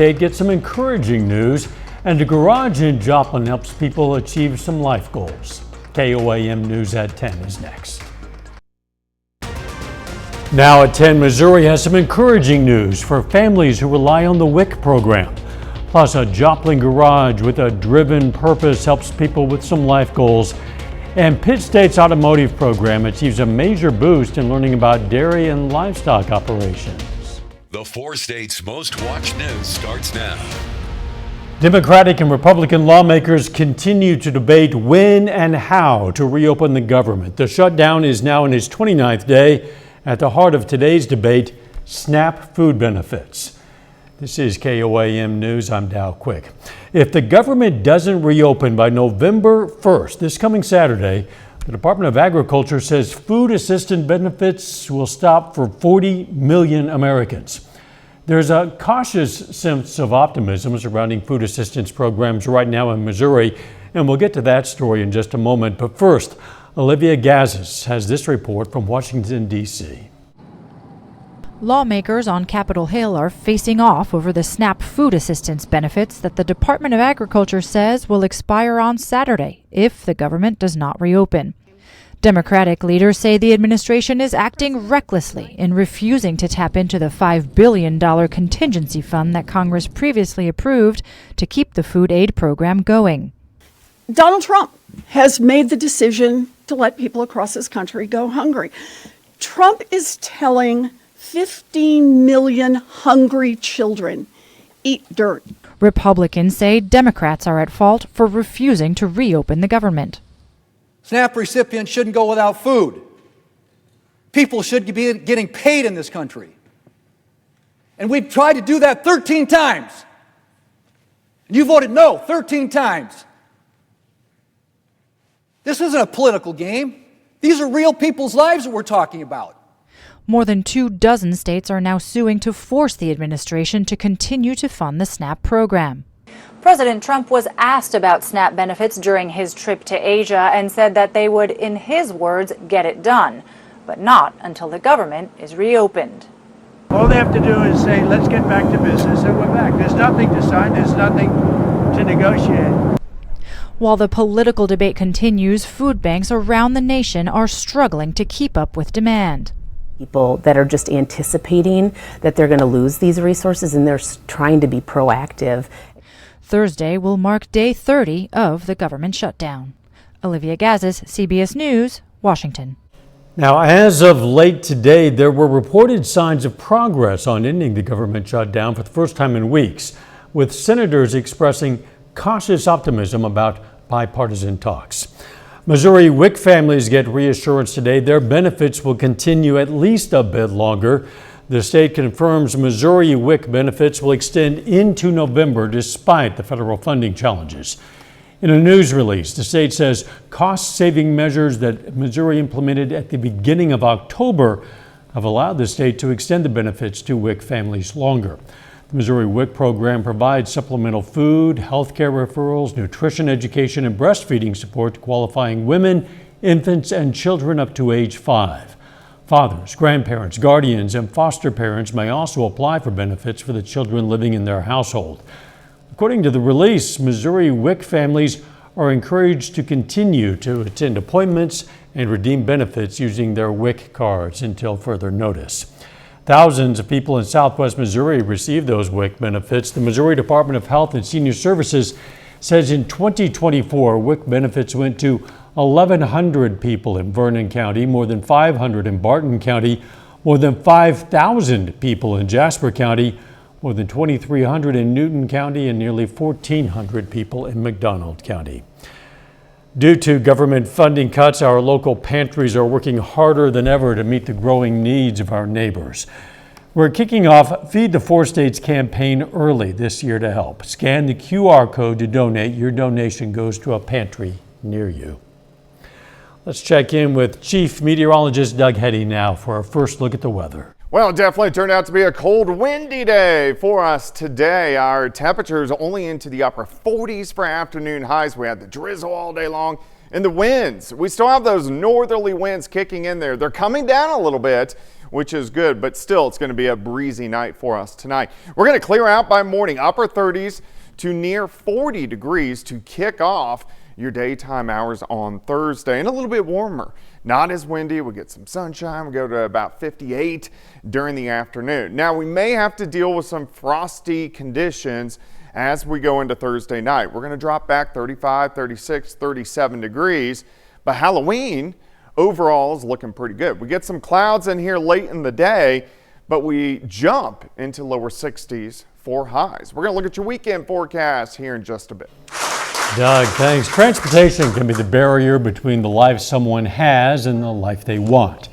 They get some encouraging news, and a garage in Joplin helps people achieve some life goals. KOAM News at 10 is next. Now at 10, Missouri has some encouraging news for families who rely on the WIC program. Plus, a Joplin garage with a driven purpose helps people with some life goals. And Pitt State's automotive program achieves a major boost in learning about dairy and livestock operations. The 4 states' most watched news starts now. Democratic and Republican lawmakers continue to debate when and how to reopen the government. The shutdown is now in its 29th day. At the heart of today's debate, SNAP food benefits. This is KOAM News. I'm Dow Quick. If the government doesn't reopen by November 1st, this coming Saturday, the Department of Agriculture says food assistance benefits will stop for 40 million Americans. There's a cautious sense of optimism surrounding food assistance programs right now in Missouri, and we'll get to that story in just a moment. But first, Olivia Gazis has this report from Washington, D.C. Lawmakers on Capitol Hill are facing off over the SNAP food assistance benefits that the Department of Agriculture says will expire on Saturday if the government does not reopen. Democratic leaders say the administration is acting recklessly in refusing to tap into the $5 billion contingency fund that Congress previously approved to keep the food aid program going. Donald Trump has made the decision to let people across this country go hungry. Trump is telling 15 million hungry children, eat dirt. Republicans say Democrats are at fault for refusing to reopen the government. SNAP recipients shouldn't go without food. People should be getting paid in this country. And we've tried to do that 13 times. And you voted no 13 times. This isn't a political game. These are real people's lives that we're talking about. More than 24 states are now suing to force the administration to continue to fund the SNAP program. President Trump was asked about SNAP benefits during his trip to Asia and said that they would, in his words, get it done, but not until the government is reopened. All they have to do is say, let's get back to business, and we're back. There's nothing to sign, there's nothing to negotiate. While the political debate continues, food banks around the nation are struggling to keep up with demand. People that are just anticipating that they're going to lose these resources, and they're trying to be proactive. Thursday will mark day 30 of the government shutdown. Olivia Gazis, CBS News, Washington. Now, as of late today, there were reported signs of progress on ending the government shutdown for the first time in weeks, with senators expressing cautious optimism about bipartisan talks. Missouri WIC families get reassurance today their benefits will continue at least a bit longer. The state confirms Missouri WIC benefits will extend into November despite the federal funding challenges. In a news release, the state says cost-saving measures that Missouri implemented at the beginning of October have allowed the state to extend the benefits to WIC families longer. The Missouri WIC program provides supplemental food, health care referrals, nutrition education, and breastfeeding support to qualifying women, infants, and children up to age 5. Fathers, grandparents, guardians, and foster parents may also apply for benefits for the children living in their household. According to the release, Missouri WIC families are encouraged to continue to attend appointments and redeem benefits using their WIC cards until further notice. Thousands of people in southwest Missouri receive those WIC benefits. The Missouri Department of Health and Senior Services says in 2024, WIC benefits went to 1,100 people in Vernon County, more than 500 in Barton County, more than 5,000 people in Jasper County, more than 2,300 in Newton County, and nearly 1,400 people in McDonald County. Due to government funding cuts, our local pantries are working harder than ever to meet the growing needs of our neighbors. We're kicking off Feed the 4 States campaign early this year to help. Scan the QR code to donate. Your donation goes to a pantry near you. Let's check in with Chief Meteorologist Doug Heddy now for our first look at the weather. Well, it definitely turned out to be a cold, windy day for us today. Our temperatures only into the upper 40s for afternoon highs. We had the drizzle all day long. And the winds, we still have those northerly winds kicking in there. They're coming down a little bit. which is good, but still it's going to be a breezy night for us tonight. We're going to clear out by morning, upper 30s to near 40 degrees to kick off your daytime hours on Thursday, and a little bit warmer. Not as windy. We get some sunshine. We go to about 58 during the afternoon. Now, we may have to deal with some frosty conditions as we go into Thursday night. We're going to drop back 35, 36, 37 degrees, but Halloween overall is looking pretty good. We get some clouds in here late in the day, but we jump into lower 60s for highs. We're going to look at your weekend forecast here in just a bit. Doug, thanks. Transportation can be the barrier between the life someone has and the life they want.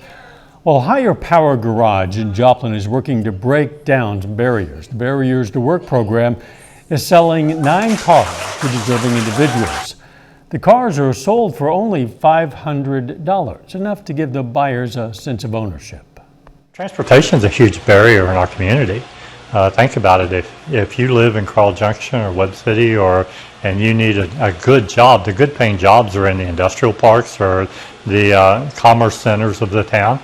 Well, Higher Power Garage in Joplin is working to break down some barriers. The Barriers to Work program is selling 9 cars to deserving individuals. The cars are sold for only $500, enough to give the buyers a sense of ownership. Transportation is a huge barrier in our community. Think about it. If you live in Carl Junction or Webb City and you need a good job, the good paying jobs are in the industrial parks or the commerce centers of the town.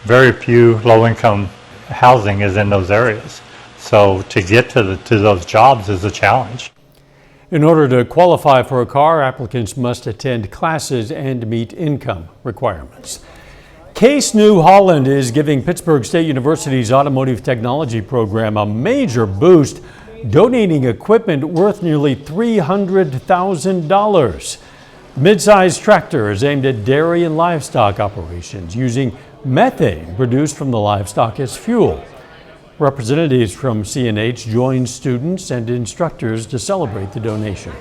Very few low income housing is in those areas. So to get to those jobs is a challenge. In order to qualify for a car, applicants must attend classes and meet income requirements. Case New Holland is giving Pittsburgh State University's automotive technology program a major boost, donating equipment worth nearly $300,000. Mid-sized tractor is aimed at dairy and livestock operations using methane produced from the livestock as fuel. Representatives from C&H joined students and instructors to celebrate the donation.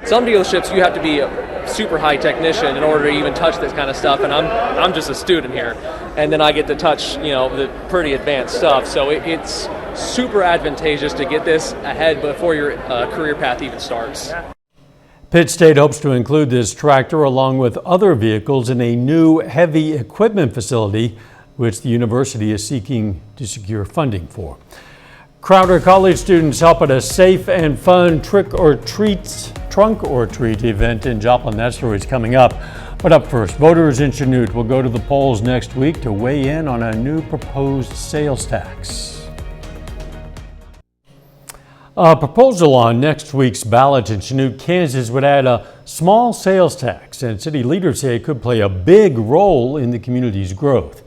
Some dealerships you have to be a super high technician in order to even touch this kind of stuff, and I'm just a student here, and then I get to touch the pretty advanced stuff. So it's super advantageous to get this ahead before your career path even starts. Pitt State hopes to include this tractor along with other vehicles in a new heavy equipment facility, which the university is seeking to secure funding for. Crowder College students help at a safe and fun trunk or treat event in Joplin. That story is coming up. But up first, voters in Chanute will go to the polls next week to weigh in on a new proposed sales tax. A proposal on next week's ballot in Chanute, Kansas would add a small sales tax, and city leaders say it could play a big role in the community's growth.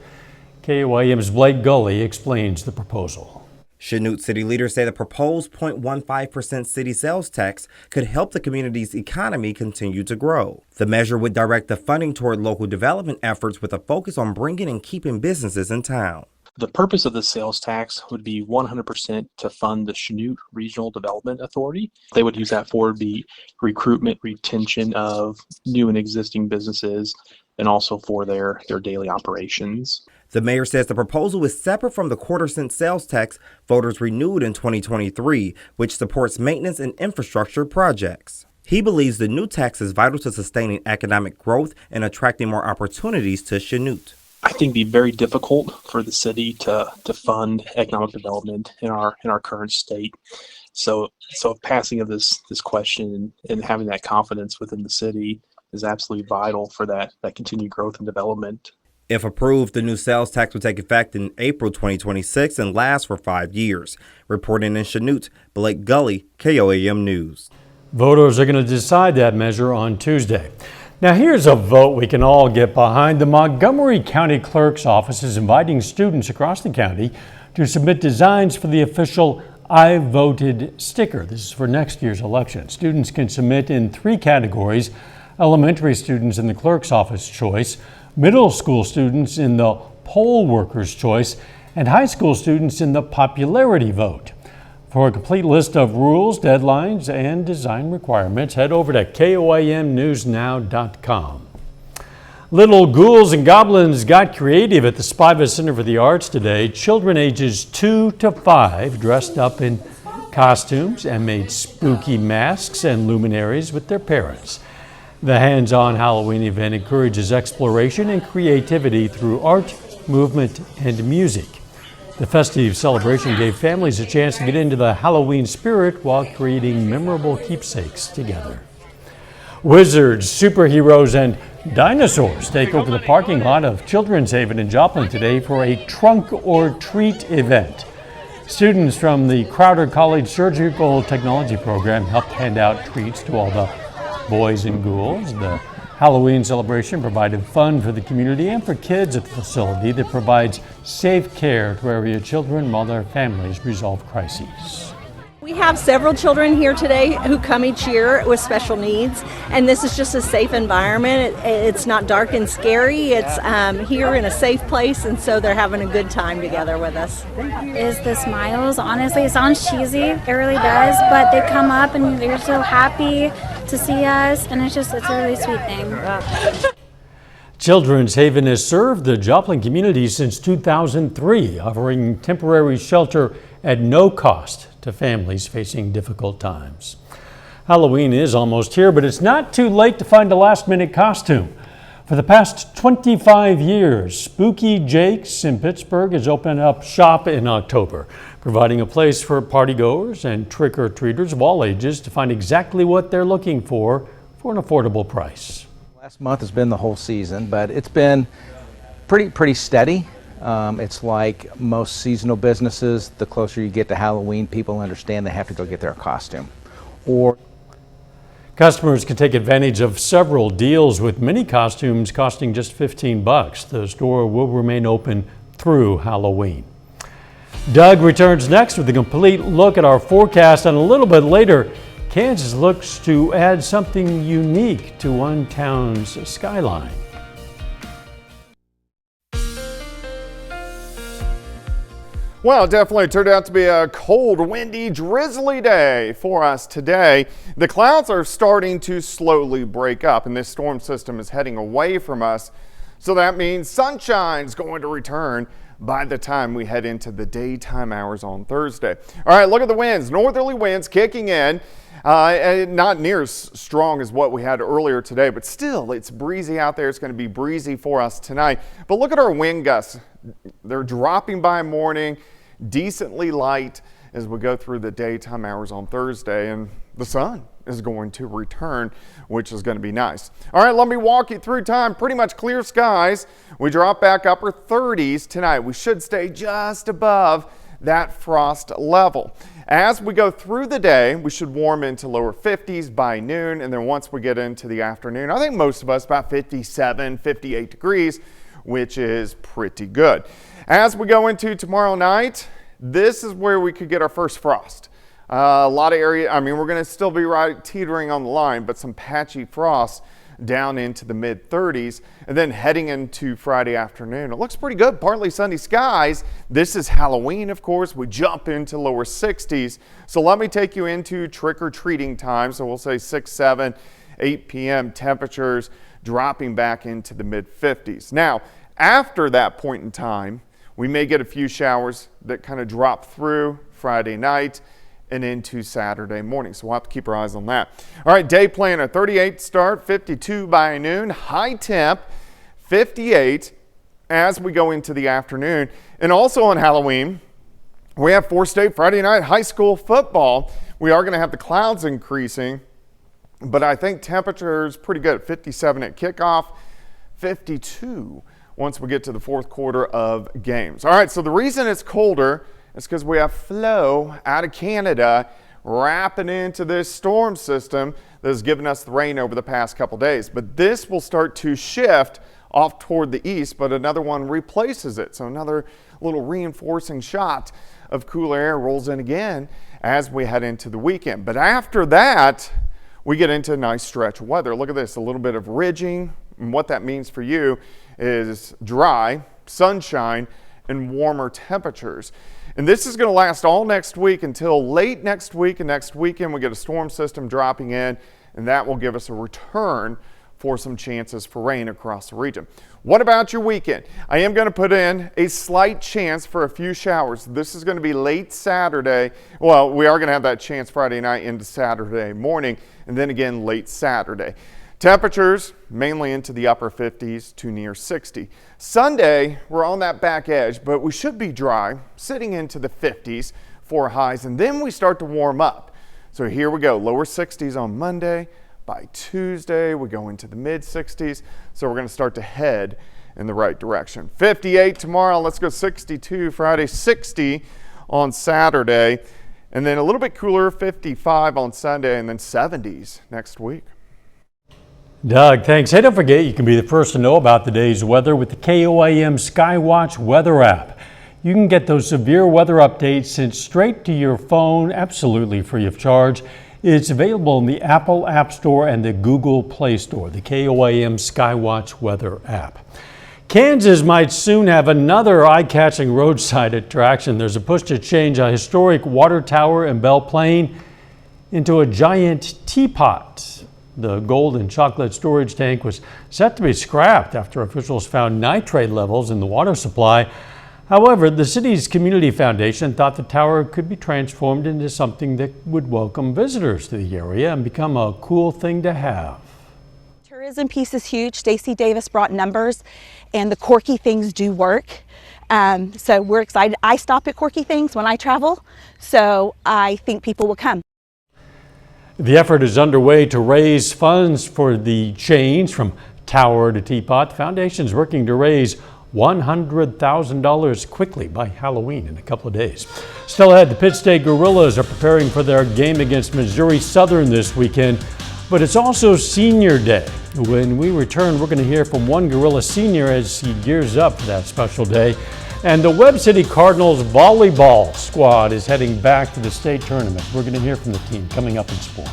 KOIM's Blake Gully explains the proposal. Chanute city leaders say the proposed 0.15% city sales tax could help the community's economy continue to grow. The measure would direct the funding toward local development efforts with a focus on bringing and keeping businesses in town. The purpose of the sales tax would be 100% to fund the Chanute Regional Development Authority. They would use that for the recruitment, retention of new and existing businesses, and also for their daily operations. The mayor says the proposal is separate from the quarter-cent sales tax voters renewed in 2023, which supports maintenance and infrastructure projects. He believes the new tax is vital to sustaining economic growth and attracting more opportunities to Chanute. I think it'd be very difficult for the city to fund economic development in our current state. So passing of this question and having that confidence within the city is absolutely vital for that continued growth and development. If approved, the new sales tax will take effect in April 2026 and last for 5 years. Reporting in Chanute, Blake Gully, KOAM News. Voters are going to decide that measure on Tuesday. Now here's a vote we can all get behind. The Montgomery County Clerk's Office is inviting students across the county to submit designs for the official I Voted sticker. This is for next year's election. Students can submit in 3 categories: elementary students in the clerk's office choice, middle school students in the poll workers choice, and high school students in the popularity vote. For a complete list of rules, deadlines, and design requirements, head over to KOIMnewsnow.com. Little ghouls and goblins got creative at the Spiva Center for the Arts today. Children ages 2 to 5 dressed up in costumes and made spooky masks and luminaries with their parents. The hands-on Halloween event encourages exploration and creativity through art, movement, and music. The festive celebration gave families a chance to get into the Halloween spirit while creating memorable keepsakes together. Wizards, superheroes, and dinosaurs take over the parking lot of Children's Haven in Joplin today for a trunk or treat event. Students from the Crowder College Surgical Technology program helped hand out treats to all the boys and ghouls. The Halloween celebration provided fun for the community and for kids at the facility that provides safe care to area children while their families resolve crises. We have several children here today who come each year with special needs, and this is just a safe environment. It's not dark and scary. It's here in a safe place, and so they're having a good time together with us. Is the smiles. Honestly, it sounds cheesy. It really does, but they come up and they're so happy to see us, and it's a really sweet thing. Children's Haven has served the Joplin community since 2003, offering temporary shelter at no cost to families facing difficult times. Halloween is almost here, but it's not too late to find a last-minute costume. For the past 25 years, Spooky Jake's in Pittsburgh has opened up shop in October, providing a place for partygoers and trick-or-treaters of all ages to find exactly what they're looking for an affordable price. Last month has been the whole season, but it's been pretty steady. It's like most seasonal businesses, the closer you get to Halloween, people understand they have to go get their costume. Customers can take advantage of several deals with many costumes costing just $15. The store will remain open through Halloween. Doug returns next with a complete look at our forecast, and a little bit later, Kansas looks to add something unique to one town's skyline. Well, it definitely turned out to be a cold, windy, drizzly day for us today. The clouds are starting to slowly break up, and this storm system is heading away from us. So that means sunshine's going to return by the time we head into the daytime hours on Thursday. All right, look at the winds. Northerly winds kicking in. Not near as strong as what we had earlier today, but still it's breezy out there. It's going to be breezy for us tonight. But look at our wind gusts. They're dropping by morning, decently light as we go through the daytime hours on Thursday, and the sun is going to return, which is going to be nice. All right, let me walk you through time. Pretty much clear skies. We drop back upper 30s tonight. We should stay just above that frost level. As we go through the day, we should warm into lower 50s by noon, and then once we get into the afternoon, I think most of us about 57, 58 degrees, which is pretty good. As we go into tomorrow night, this is where we could get our first frost. A lot of area, we're going to still be right teetering on the line, but some patchy frost down into the mid 30s, and then heading into Friday afternoon. It looks pretty good, partly sunny skies. This is Halloween, of course. We jump into lower 60s. So let me take you into trick-or-treating time. So we'll say 6, 7, 8 p.m. temperatures dropping back into the mid 50s. Now, after that point in time, we may get a few showers that kind of drop through Friday night and into Saturday morning. So we'll have to keep our eyes on that. All right, day planner, 38 start, 52 by noon, high temp, 58 as we go into the afternoon. And also on Halloween, we have 4-state Friday night high school football. We are going to have the clouds increasing, but I think temperatures pretty good. 57 at kickoff, 52 once we get to the fourth quarter of games. All right, so the reason it's colder is because we have flow out of Canada wrapping into this storm system that has given us the rain over the past couple days. But this will start to shift off toward the east, but another one replaces it. So another little reinforcing shot of cooler air rolls in again as we head into the weekend. But after that, we get into a nice stretch of weather. Look at this, a little bit of ridging. And what that means for you is dry, sunshine, and warmer temperatures. And this is going to last all next week until late next week, and next weekend we get a storm system dropping in, and that will give us a return for some chances for rain across the region. What about your weekend? I am going to put in a slight chance for a few showers. This is going to be late Saturday. Well, we are going to have that chance Friday night into Saturday morning, and then again late Saturday. Temperatures mainly into the upper 50s to near 60. Sunday, we're on that back edge, but we should be dry, sitting into the 50s for highs, and then we start to warm up. So here we go, lower 60s on Monday, by Tuesday, we go into the mid-60s. So we're going to start to head in the right direction. 58 tomorrow. Let's go 62 Friday, 60 on Saturday, and then a little bit cooler, 55 on Sunday, and then 70s next week. Doug, thanks. Hey, don't forget you can be the first to know about the day's weather with the KOAM Skywatch weather app. You can get those severe weather updates sent straight to your phone, absolutely free of charge. It's available in the Apple App Store and the Google Play Store, the KOAM Skywatch weather app. Kansas might soon have another eye-catching roadside attraction. There's a push to change a historic water tower in Belle Plaine into a giant teapot. The gold and chocolate storage tank was set to be scrapped after officials found nitrate levels in the water supply. However, the city's community foundation thought the tower could be transformed into something that would welcome visitors to the area and become a cool thing to have. Tourism piece is huge. Stacey Davis brought numbers, and the quirky things do work. So we're excited. I stop at quirky things when I travel, so I think people will come. The effort is underway to raise funds for the change from tower to teapot. The foundation is working to raise $100,000 quickly by Halloween in a couple of days. Still ahead, the Pitt State Gorillas are preparing for their game against Missouri Southern this weekend, but it's also Senior Day. When we return, we're going to hear from one Gorilla senior as he gears up for that special day. And the Webb City Cardinals volleyball squad is heading back to the state tournament. We're going to hear from the team coming up in sports.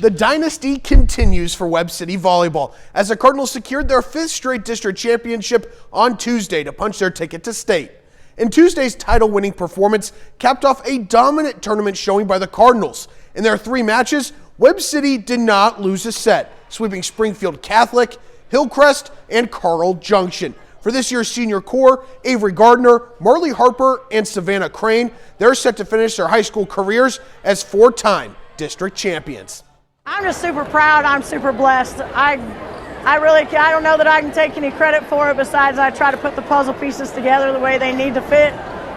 The dynasty continues for Webb City Volleyball as the Cardinals secured their 5th straight district championship on Tuesday to punch their ticket to state. And Tuesday's title-winning performance capped off a dominant tournament showing by the Cardinals. In their 3 matches, Webb City did not lose a set, sweeping Springfield Catholic, Hillcrest, and Carl Junction. For this year's senior core, Avery Gardner, Marley Harper, and Savannah Crane, they're set to finish their high school careers as 4-time district champions. I'm just super proud. I'm super blessed. I don't know that I can take any credit for it besides I try to put the puzzle pieces together the way they need to fit.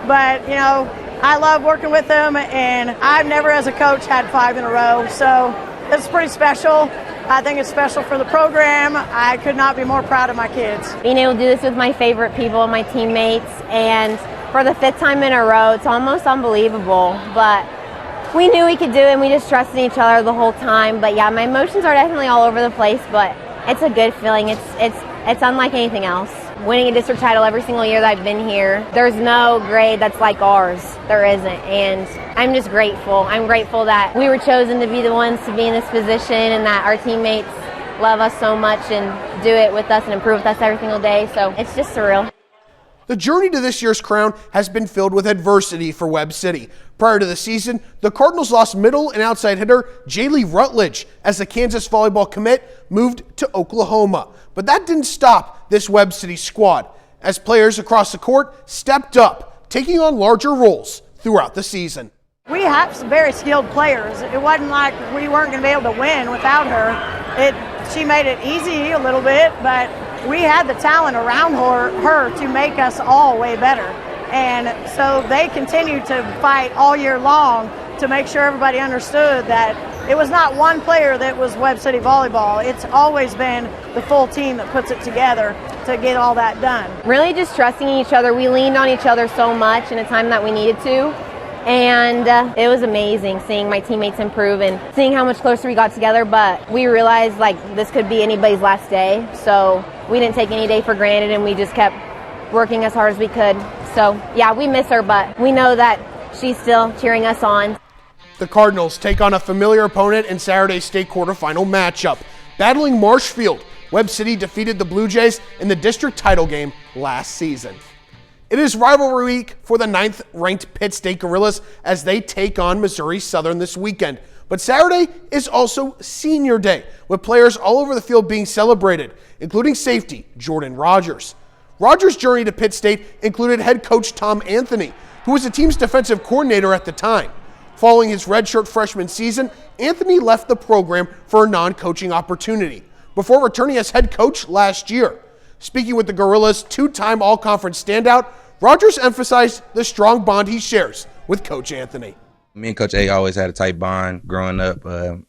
But, you know, I love working with them, and I've never as a coach had 5 in a row. So it's pretty special. I think it's special for the program. I could not be more proud of my kids. Being able to do this with my favorite people, my teammates, and for the 5th time in a row, it's almost unbelievable. But we knew we could do it, and we just trusted each other the whole time. But yeah, my emotions are definitely all over the place, but it's a good feeling. It's unlike anything else. Winning a district title every single year that I've been here, there's no grade that's like ours. There isn't, and I'm just grateful. I'm grateful that we were chosen to be the ones to be in this position and that our teammates love us so much and do it with us and improve with us every single day. So it's just surreal. The journey to this year's crown has been filled with adversity for Webb City. Prior to the season, the Cardinals lost middle and outside hitter Jaylee Rutledge as the Kansas volleyball commit moved to Oklahoma. But that didn't stop this Webb City squad as players across the court stepped up, taking on larger roles throughout the season. We have some very skilled players. It wasn't like we weren't going to be able to win without her. She made it easy a little bit, but we had the talent around her to make us all way better. And so they continued to fight all year long to make sure everybody understood that it was not one player that was Webb City Volleyball. It's always been the full team that puts it together to get all that done. Really just trusting each other. We leaned on each other so much in a time that we needed to. And it was amazing seeing my teammates improve and seeing how much closer we got together. But we realized like this could be anybody's last day. So we didn't take any day for granted, and we just kept working as hard as we could. So yeah, we miss her, but we know that she's still cheering us on. The Cardinals take on a familiar opponent in Saturday's state quarterfinal matchup. Battling Marshfield, Webb City defeated the Blue Jays in the district title game last season. It is rivalry week for the 9th-ranked Pitt State Gorillas as they take on Missouri Southern this weekend. But Saturday is also Senior Day, with players all over the field being celebrated, including safety Jordan Rogers. Rogers' journey to Pitt State included head coach Tom Anthony, who was the team's defensive coordinator at the time. Following his redshirt freshman season, Anthony left the program for a non-coaching opportunity. before returning as head coach last year. Speaking with the Gorillas' two-time all-conference standout, Rogers emphasized the strong bond he shares with Coach Anthony. Me and Coach A always had a tight bond growing up.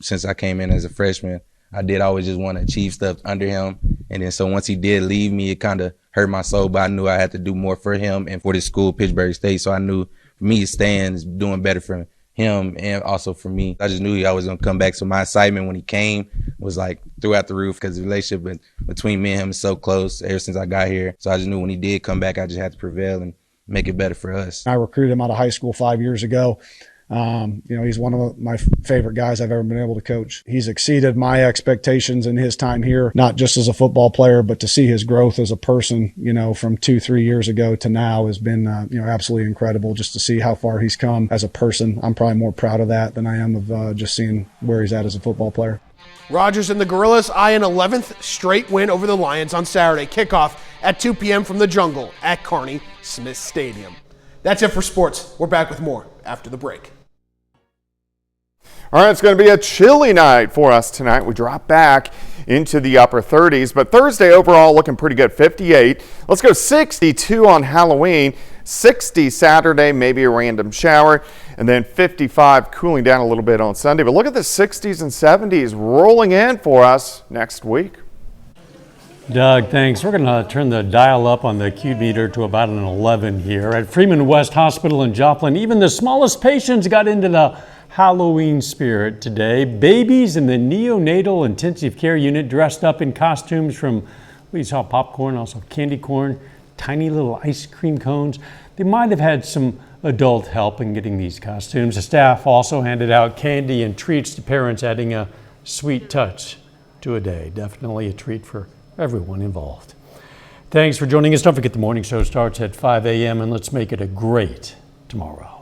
Since I came in as a freshman, I did always just want to achieve stuff under him. And then so once he did leave me, it kind of hurt my soul, but I knew I had to do more for him and for this school, Pittsburgh State. So I knew for me, staying is doing better for him and also for me. I just knew he always going to come back. So my excitement when he came was like throughout the roof because the relationship between me and him is so close ever since I got here. So I just knew when he did come back, I just had to prevail and make it better for us. I recruited him out of high school 5 years ago. He's one of my favorite guys I've ever been able to coach. He's exceeded my expectations in his time here, not just as a football player, but to see his growth as a person, from 2-3 years ago to now has been, absolutely incredible just to see how far he's come as a person. I'm probably more proud of that than I am of just seeing where he's at as a football player. Rogers and the Gorillas eye an 11th straight win over the Lions on Saturday. Kickoff at 2 p.m. from the Jungle at Kearney Smith Stadium. That's it for sports. We're back with more after the break. All right, it's going to be a chilly night for us tonight. We drop back into the upper 30s, but Thursday overall looking pretty good, 58. Let's go 62 on Halloween, 60 Saturday, maybe a random shower, and then 55 cooling down a little bit on Sunday. But look at the 60s and 70s rolling in for us next week. Doug, thanks. We're going to turn the dial up on the Q meter to about an 11 here. At Freeman West Hospital in Joplin, even the smallest patients got into the Halloween spirit today. Babies in the neonatal intensive care unit dressed up in costumes from, we saw popcorn, also candy corn, tiny little ice cream cones. They might have had some adult help in getting these costumes. The staff also handed out candy and treats to parents, adding a sweet touch to a day. Definitely a treat for everyone involved. Thanks for joining us. Don't forget the morning show starts at 5 a.m. and let's make it a great tomorrow.